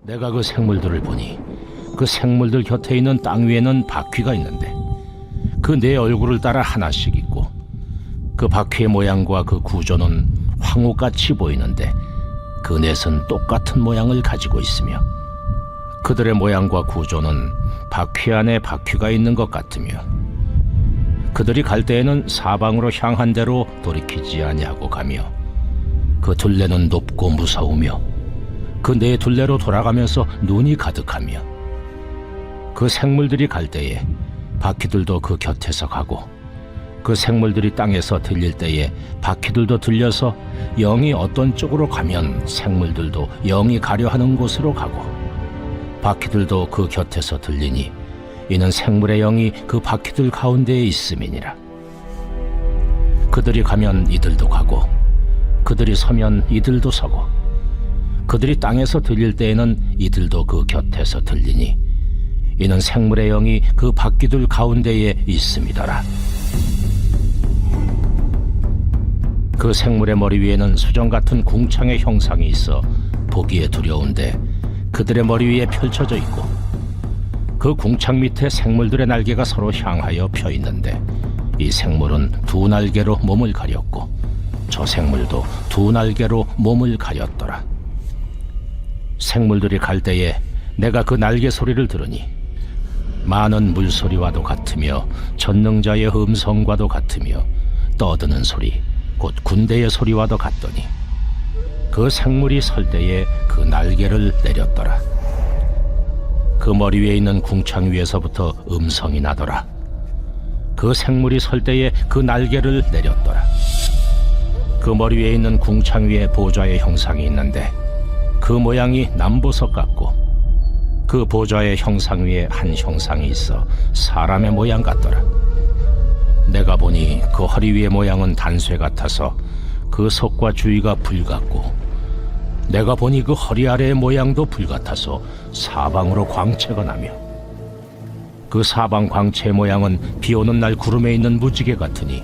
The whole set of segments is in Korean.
내가 그 생물들을 보니 그 생물들 곁에 있는 땅 위에는 바퀴가 있는데 그 네 얼굴을 따라 하나씩 있고 그 바퀴의 모양과 그 구조는 황후같이 보이는데 그 넷은 똑같은 모양을 가지고 있으며 그들의 모양과 구조는 바퀴 안에 바퀴가 있는 것 같으며 그들이 갈 때에는 사방으로 향한 대로 돌이키지 아니하고 가며 그 둘레는 높고 무서우며 그 네 둘레로 돌아가면서 눈이 가득하며 그 생물들이 갈 때에 바퀴들도 그 곁에서 가고 그 생물들이 땅에서 들릴 때에 바퀴들도 들려서 영이 어떤 쪽으로 가면 생물들도 영이 가려 하는 곳으로 가고 바퀴들도 그 곁에서 들리니 이는 생물의 영이 그 바퀴들 가운데에 있음이니라. 그들이 가면 이들도 가고 그들이 서면 이들도 서고 그들이 땅에서 들릴 때에는 이들도 그 곁에서 들리니 이는 생물의 영이 그 바퀴들 가운데에 있음이더라. 그 생물의 머리 위에는 수정 같은 궁창의 형상이 있어 보기에 두려운데 그들의 머리 위에 펼쳐져 있고 그 궁창 밑에 생물들의 날개가 서로 향하여 펴 있는데 이 생물은 두 날개로 몸을 가렸고 저 생물도 두 날개로 몸을 가렸더라. 생물들이 갈 때에 내가 그 날개 소리를 들으니 많은 물소리와도 같으며 전능자의 음성과도 같으며 떠드는 소리 곧 군대의 소리와도 같더니 그 생물이 설 때에 그 날개를 내렸더라. 그 머리 위에 있는 궁창 위에서부터 음성이 나더라. 그 생물이 설 때에 그 날개를 내렸더라. 그 머리 위에 있는 궁창 위에 보좌의 형상이 있는데 그 모양이 남보석 같고 그 보좌의 형상 위에 한 형상이 있어 사람의 모양 같더라. 내가 보니 그 허리 위의 모양은 단쇠 같아서 그 속과 주위가 불 같고 내가 보니 그 허리 아래의 모양도 불 같아서 사방으로 광채가 나며 그 사방 광채의 모양은 비 오는 날 구름에 있는 무지개 같으니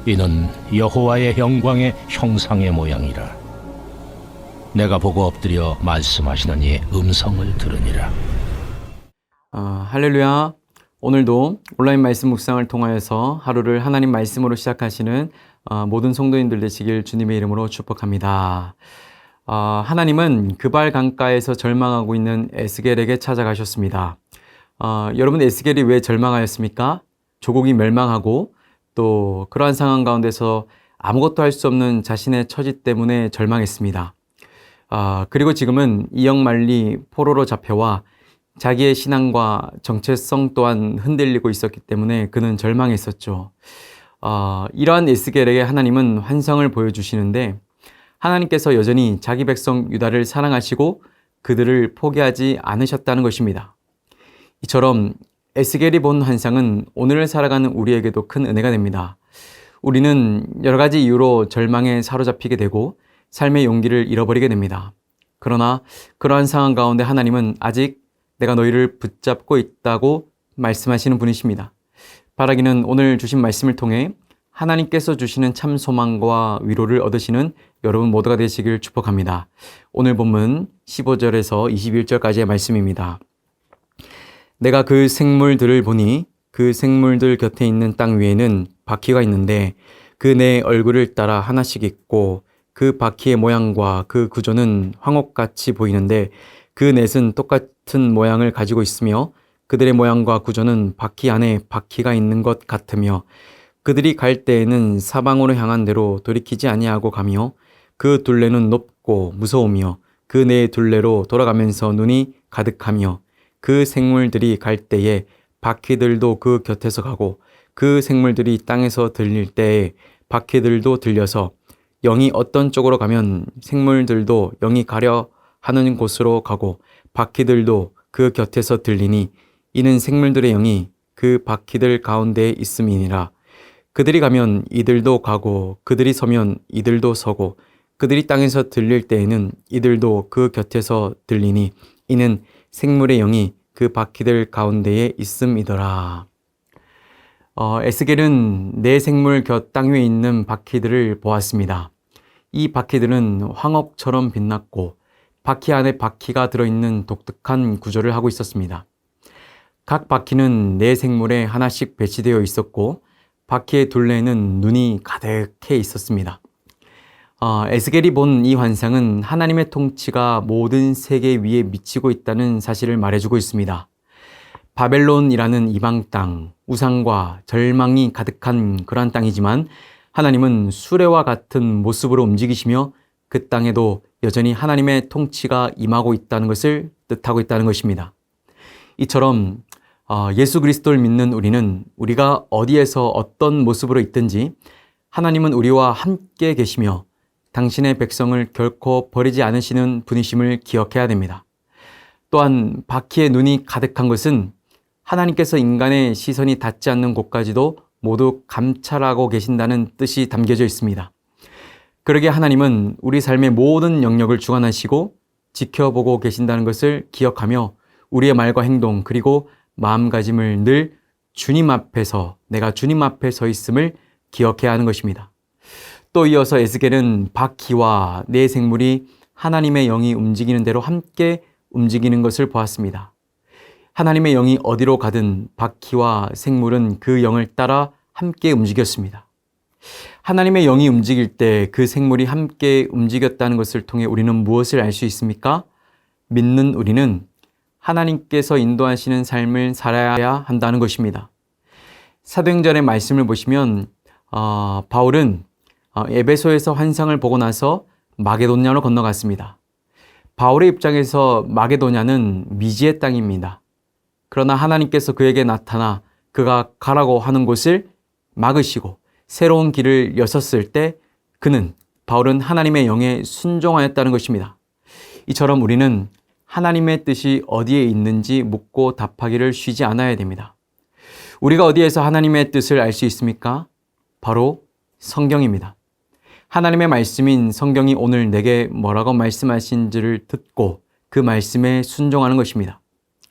이는 여호와의 영광의 형상의 모양이라. 내가 보고 엎드려 말씀하시는 이의 음성을 들으니라. 할렐루야. 오늘도 온라인 말씀 묵상을 통하여서 하루를 하나님 말씀으로 시작하시는 모든 성도님들 되시길 주님의 이름으로 축복합니다. 하나님은 그발 강가에서 절망하고 있는 에스겔에게 찾아가셨습니다. 여러분, 에스겔이 왜 절망하였습니까? 조국이 멸망하고 또 그러한 상황 가운데서 아무것도 할 수 없는 자신의 처지 때문에 절망했습니다. 그리고 지금은 이역만리 포로로 잡혀와 자기의 신앙과 정체성 또한 흔들리고 있었기 때문에 그는 절망했었죠. 이러한 에스겔에게 하나님은 환상을 보여주시는데 하나님께서 여전히 자기 백성 유다를 사랑하시고 그들을 포기하지 않으셨다는 것입니다. 이처럼 에스겔이 본 환상은 오늘을 살아가는 우리에게도 큰 은혜가 됩니다. 우리는 여러 가지 이유로 절망에 사로잡히게 되고 삶의 용기를 잃어버리게 됩니다. 그러나 그러한 상황 가운데 하나님은 아직 내가 너희를 붙잡고 있다고 말씀하시는 분이십니다. 바라기는 오늘 주신 말씀을 통해 하나님께서 주시는 참 소망과 위로를 얻으시는 여러분 모두가 되시길 축복합니다. 오늘 본문 15절에서 21절까지의 말씀입니다. 내가 그 생물들을 보니 그 생물들 곁에 있는 땅 위에는 바퀴가 있는데 그 네 얼굴을 따라 하나씩 있고 그 바퀴의 모양과 그 구조는 황옥같이 보이는데 그 넷은 똑같은 모양을 가지고 있으며 그들의 모양과 구조는 바퀴 안에 바퀴가 있는 것 같으며 그들이 갈 때에는 사방으로 향한 대로 돌이키지 아니하고 가며 그 둘레는 높고 무서우며 그 네 둘레로 돌아가면서 눈이 가득하며 그 생물들이 갈 때에 바퀴들도 그 곁에서 가고 그 생물들이 땅에서 들릴 때에 바퀴들도 들려서 영이 어떤 쪽으로 가면 생물들도 영이 가려 하는 곳으로 가고 바퀴들도 그 곁에서 들리니 이는 생물들의 영이 그 바퀴들 가운데에 있음이니라. 그들이 가면 이들도 가고 그들이 서면 이들도 서고 그들이 땅에서 들릴 때에는 이들도 그 곁에서 들리니 이는 생물의 영이 그 바퀴들 가운데에 있음이더라. 에스겔은 네 생물 곁 땅 위에 있는 바퀴들을 보았습니다. 이 바퀴들은 황옥처럼 빛났고 바퀴 안에 바퀴가 들어있는 독특한 구조를 하고 있었습니다. 각 바퀴는 네 생물에 하나씩 배치되어 있었고 바퀴의 둘레에는 눈이 가득해 있었습니다. 에스겔이 본 이 환상은 하나님의 통치가 모든 세계 위에 미치고 있다는 사실을 말해주고 있습니다. 바벨론이라는 이방 땅, 우상과 절망이 가득한 그러한 땅이지만 하나님은 수레와 같은 모습으로 움직이시며 그 땅에도 여전히 하나님의 통치가 임하고 있다는 것을 뜻하고 있다는 것입니다. 이처럼 예수 그리스도를 믿는 우리는 우리가 어디에서 어떤 모습으로 있든지 하나님은 우리와 함께 계시며 당신의 백성을 결코 버리지 않으시는 분이심을 기억해야 됩니다. 또한 바퀴에 눈이 가득한 것은 하나님께서 인간의 시선이 닿지 않는 곳까지도 모두 감찰하고 계신다는 뜻이 담겨져 있습니다. 그러게 하나님은 우리 삶의 모든 영역을 주관하시고 지켜보고 계신다는 것을 기억하며 우리의 말과 행동 그리고 마음가짐을 늘 주님 앞에서 내가 주님 앞에 서 있음을 기억해야 하는 것입니다. 또 이어서 에스겔은 바퀴와 네 생물이 하나님의 영이 움직이는 대로 함께 움직이는 것을 보았습니다. 하나님의 영이 어디로 가든 바퀴와 생물은 그 영을 따라 함께 움직였습니다. 하나님의 영이 움직일 때 그 생물이 함께 움직였다는 것을 통해 우리는 무엇을 알 수 있습니까? 믿는 우리는 하나님께서 인도하시는 삶을 살아야 한다는 것입니다. 사도행전의 말씀을 보시면 바울은 에베소에서 환상을 보고 나서 마게도냐로 건너갔습니다. 바울의 입장에서 마게도냐는 미지의 땅입니다. 그러나 하나님께서 그에게 나타나 그가 가라고 하는 곳을 막으시고 새로운 길을 여셨을 때 바울은 하나님의 영에 순종하였다는 것입니다. 이처럼 우리는 하나님의 뜻이 어디에 있는지 묻고 답하기를 쉬지 않아야 됩니다. 우리가 어디에서 하나님의 뜻을 알 수 있습니까? 바로 성경입니다. 하나님의 말씀인 성경이 오늘 내게 뭐라고 말씀하신지를 듣고 그 말씀에 순종하는 것입니다.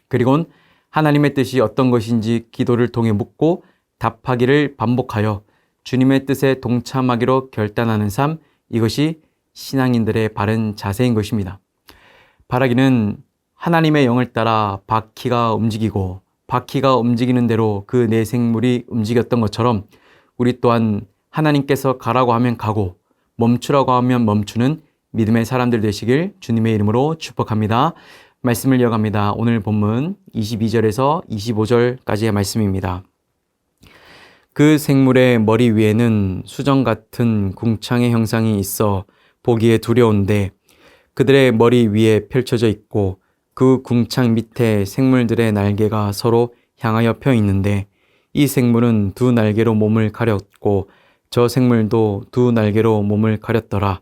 그리고는 하나님의 뜻이 어떤 것인지 기도를 통해 묻고 답하기를 반복하여 주님의 뜻에 동참하기로 결단하는 삶, 이것이 신앙인들의 바른 자세인 것입니다. 바라기는 하나님의 영을 따라 바퀴가 움직이고 바퀴가 움직이는 대로 그 네 생물이 움직였던 것처럼 우리 또한 하나님께서 가라고 하면 가고 멈추라고 하면 멈추는 믿음의 사람들 되시길 주님의 이름으로 축복합니다. 말씀을 이어갑니다. 오늘 본문 22절에서 25절까지의 말씀입니다. 그 생물의 머리 위에는 수정 같은 궁창의 형상이 있어 보기에 두려운데 그들의 머리 위에 펼쳐져 있고 그 궁창 밑에 생물들의 날개가 서로 향하여 펴 있는데 이 생물은 두 날개로 몸을 가렸고 저 생물도 두 날개로 몸을 가렸더라.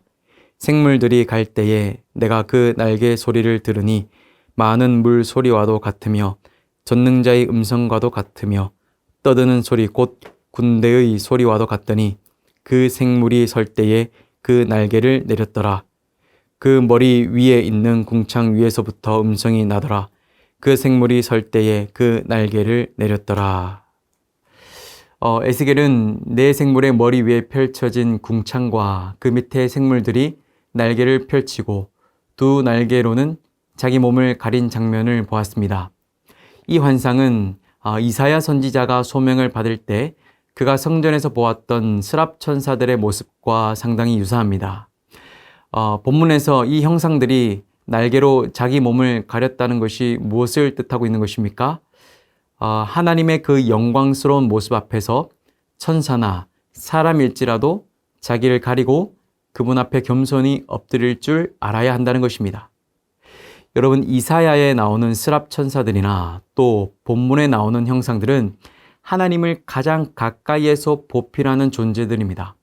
생물들이 갈 때에 내가 그 날개 소리를 들으니 많은 물 소리와도 같으며 전능자의 음성과도 같으며 떠드는 소리 곧 군대의 소리와도 같더니 그 생물이 설 때에 그 날개를 내렸더라. 그 머리 위에 있는 궁창 위에서부터 음성이 나더라. 그 생물이 설 때에 그 날개를 내렸더라. 에스겔은 네 생물의 머리 위에 펼쳐진 궁창과 그 밑에 생물들이 날개를 펼치고 두 날개로는 자기 몸을 가린 장면을 보았습니다. 이 환상은 이사야 선지자가 소명을 받을 때 그가 성전에서 보았던 스랍 천사들의 모습과 상당히 유사합니다. 본문에서 이 형상들이 날개로 자기 몸을 가렸다는 것이 무엇을 뜻하고 있는 것입니까? 하나님의 그 영광스러운 모습 앞에서 천사나 사람일지라도 자기를 가리고 그분 앞에 겸손히 엎드릴 줄 알아야 한다는 것입니다. 여러분, 이사야에 나오는 스랍 천사들이나 또 본문에 나오는 형상들은 하나님을 가장 가까이에서 보필하는 존재들입니다.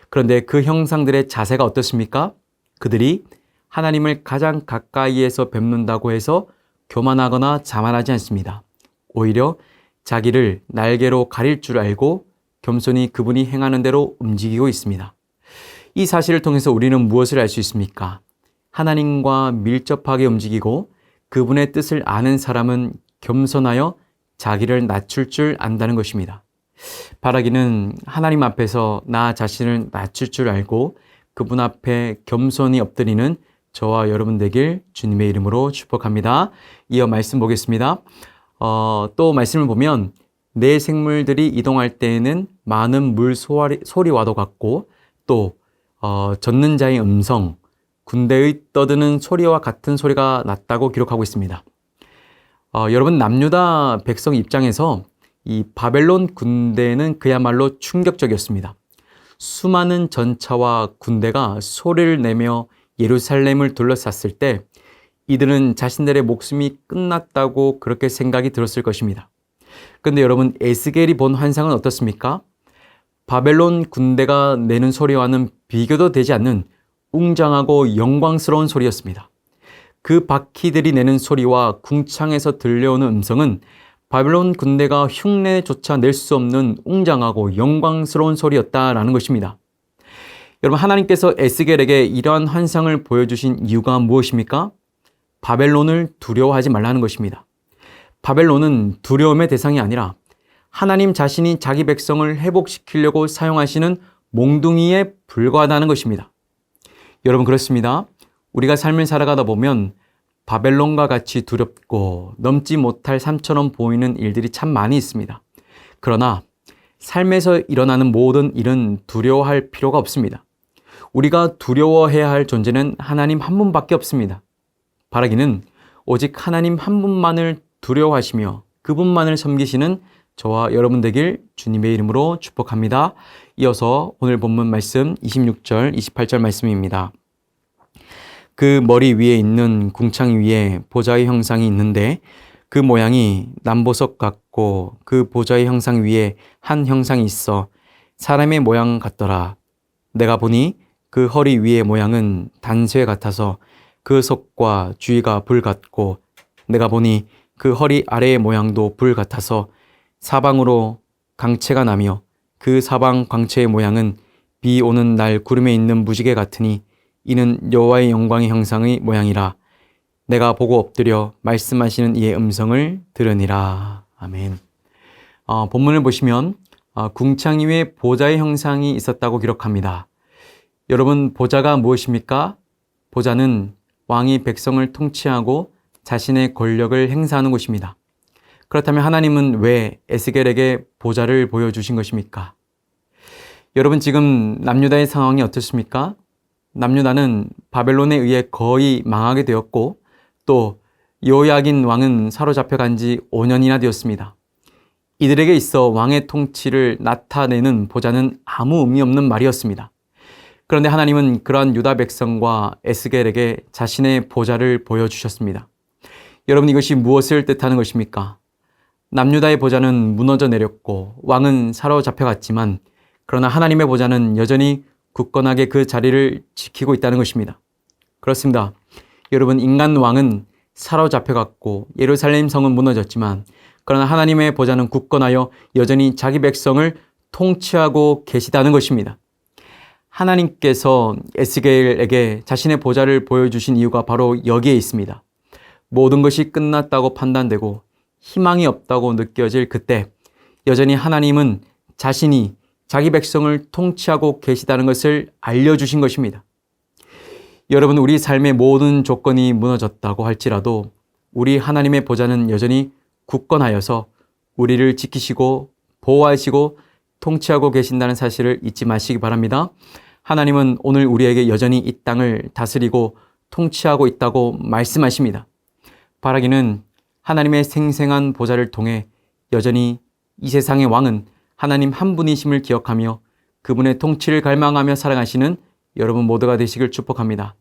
그런데 그 형상들의 자세가 어떻습니까? 그들이 하나님을 가장 가까이에서 뵙는다고 해서 교만하거나 자만하지 않습니다. 오히려 자기를 날개로 가릴 줄 알고 겸손히 그분이 행하는 대로 움직이고 있습니다. 이 사실을 통해서 우리는 무엇을 알 수 있습니까? 하나님과 밀접하게 움직이고 그분의 뜻을 아는 사람은 겸손하여 자기를 낮출 줄 안다는 것입니다. 바라기는 하나님 앞에서 나 자신을 낮출 줄 알고 그분 앞에 겸손히 엎드리는 저와 여러분 되길 주님의 이름으로 축복합니다. 이어 말씀 보겠습니다. 또 말씀을 보면 내 생물들이 이동할 때에는 많은 물 소리와도 같고 또 젖는 자의 음성, 군대의 떠드는 소리와 같은 소리가 났다고 기록하고 있습니다. 여러분 남유다 백성 입장에서 이 바벨론 군대는 그야말로 충격적이었습니다. 수많은 전차와 군대가 소리를 내며 예루살렘을 둘러쌌을 때 이들은 자신들의 목숨이 끝났다고 그렇게 생각이 들었을 것입니다. 그런데 여러분 에스겔이 본 환상은 어떻습니까? 바벨론 군대가 내는 소리와는 비교도 되지 않는 웅장하고 영광스러운 소리였습니다. 그 바퀴들이 내는 소리와 궁창에서 들려오는 음성은 바벨론 군대가 흉내조차 낼 수 없는 웅장하고 영광스러운 소리였다라는 것입니다. 여러분 하나님께서 에스겔에게 이러한 환상을 보여주신 이유가 무엇입니까? 바벨론을 두려워하지 말라는 것입니다. 바벨론은 두려움의 대상이 아니라 하나님 자신이 자기 백성을 회복시키려고 사용하시는 몽둥이에 불과하다는 것입니다. 여러분 그렇습니다. 우리가 삶을 살아가다 보면 바벨론과 같이 두렵고 넘지 못할 산처럼 보이는 일들이 참 많이 있습니다. 그러나 삶에서 일어나는 모든 일은 두려워할 필요가 없습니다. 우리가 두려워해야 할 존재는 하나님 한 분밖에 없습니다. 바라기는 오직 하나님 한 분만을 두려워하시며 그분만을 섬기시는 저와 여러분 되길 주님의 이름으로 축복합니다. 이어서 오늘 본문 말씀 26절, 28절 말씀입니다. 그 머리 위에 있는 궁창 위에 보좌의 형상이 있는데 그 모양이 남보석 같고 그 보좌의 형상 위에 한 형상이 있어 사람의 모양 같더라. 내가 보니 그 허리 위의 모양은 단쇠 같아서 그 속과 주위가 불 같고 내가 보니 그 허리 아래의 모양도 불 같아서 사방으로 광채가 나며 그 사방 광채의 모양은 비 오는 날 구름에 있는 무지개 같으니 이는 여호와의 영광의 형상의 모양이라. 내가 보고 엎드려 말씀하시는 이의 음성을 들으니라. 아멘. 본문을 보시면 궁창 위에 보좌의 형상이 있었다고 기록합니다. 여러분 보좌가 무엇입니까? 보좌는 왕이 백성을 통치하고 자신의 권력을 행사하는 곳입니다. 그렇다면 하나님은 왜 에스겔에게 보좌를 보여주신 것입니까? 여러분 지금 남유다의 상황이 어떻습니까? 남유다는 바벨론에 의해 거의 망하게 되었고 또 여호야긴 왕은 사로잡혀간 지 5년이나 되었습니다. 이들에게 있어 왕의 통치를 나타내는 보좌는 아무 의미 없는 말이었습니다. 그런데 하나님은 그러한 유다 백성과 에스겔에게 자신의 보좌를 보여주셨습니다. 여러분 이것이 무엇을 뜻하는 것입니까? 남유다의 보좌는 무너져 내렸고 왕은 사로잡혀갔지만 그러나 하나님의 보좌는 여전히 굳건하게 그 자리를 지키고 있다는 것입니다. 그렇습니다. 여러분 인간 왕은 사로잡혀갔고 예루살렘 성은 무너졌지만 그러나 하나님의 보좌는 굳건하여 여전히 자기 백성을 통치하고 계시다는 것입니다. 하나님께서 에스겔에게 자신의 보좌를 보여주신 이유가 바로 여기에 있습니다. 모든 것이 끝났다고 판단되고 희망이 없다고 느껴질 그때 여전히 하나님은 자신이 자기 백성을 통치하고 계시다는 것을 알려주신 것입니다. 여러분 우리 삶의 모든 조건이 무너졌다고 할지라도 우리 하나님의 보좌는 여전히 굳건하여서 우리를 지키시고 보호하시고 통치하고 계신다는 사실을 잊지 마시기 바랍니다. 하나님은 오늘 우리에게 여전히 이 땅을 다스리고 통치하고 있다고 말씀하십니다. 바라기는 하나님의 생생한 보좌를 통해 여전히 이 세상의 왕은 하나님 한 분이심을 기억하며 그분의 통치를 갈망하며 살아가시는 여러분 모두가 되시길 축복합니다.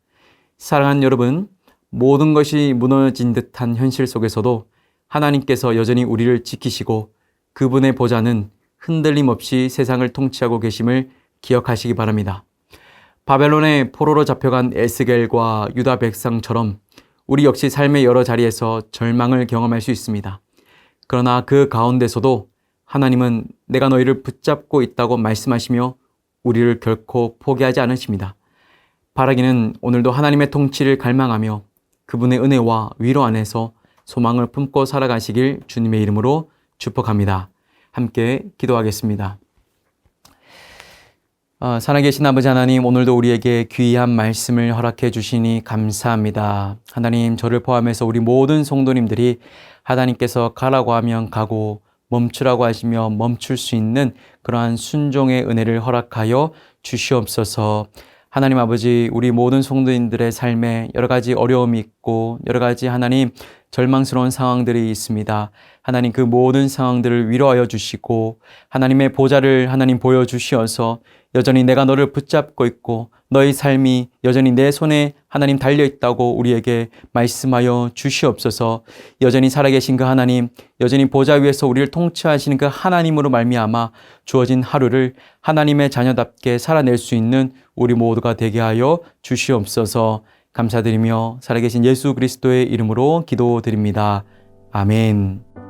사랑하는 여러분, 모든 것이 무너진 듯한 현실 속에서도 하나님께서 여전히 우리를 지키시고 그분의 보좌는 흔들림 없이 세상을 통치하고 계심을 기억하시기 바랍니다. 바벨론의 포로로 잡혀간 에스겔과 유다 백성처럼 우리 역시 삶의 여러 자리에서 절망을 경험할 수 있습니다. 그러나 그 가운데서도 하나님은 내가 너희를 붙잡고 있다고 말씀하시며 우리를 결코 포기하지 않으십니다. 바라기는 오늘도 하나님의 통치를 갈망하며 그분의 은혜와 위로 안에서 소망을 품고 살아가시길 주님의 이름으로 축복합니다. 함께 기도하겠습니다. 살아계신 아버지 하나님, 오늘도 우리에게 귀한 말씀을 허락해 주시니 감사합니다. 하나님, 저를 포함해서 우리 모든 성도님들이 하나님께서 가라고 하면 가고 멈추라고 하시면 멈출 수 있는 그러한 순종의 은혜를 허락하여 주시옵소서. 하나님 아버지, 우리 모든 성도인들의 삶에 여러 가지 어려움이 있고 여러 가지 하나님 절망스러운 상황들이 있습니다. 하나님, 그 모든 상황들을 위로하여 주시고 하나님의 보좌를 하나님 보여주시어서 여전히 내가 너를 붙잡고 있고 너의 삶이 여전히 내 손에 하나님 달려있다고 우리에게 말씀하여 주시옵소서. 여전히 살아계신 그 하나님, 여전히 보좌 위에서 우리를 통치하시는 그 하나님으로 말미암아 주어진 하루를 하나님의 자녀답게 살아낼 수 있는 우리 모두가 되게 하여 주시옵소서. 감사드리며 살아계신 예수 그리스도의 이름으로 기도드립니다. 아멘.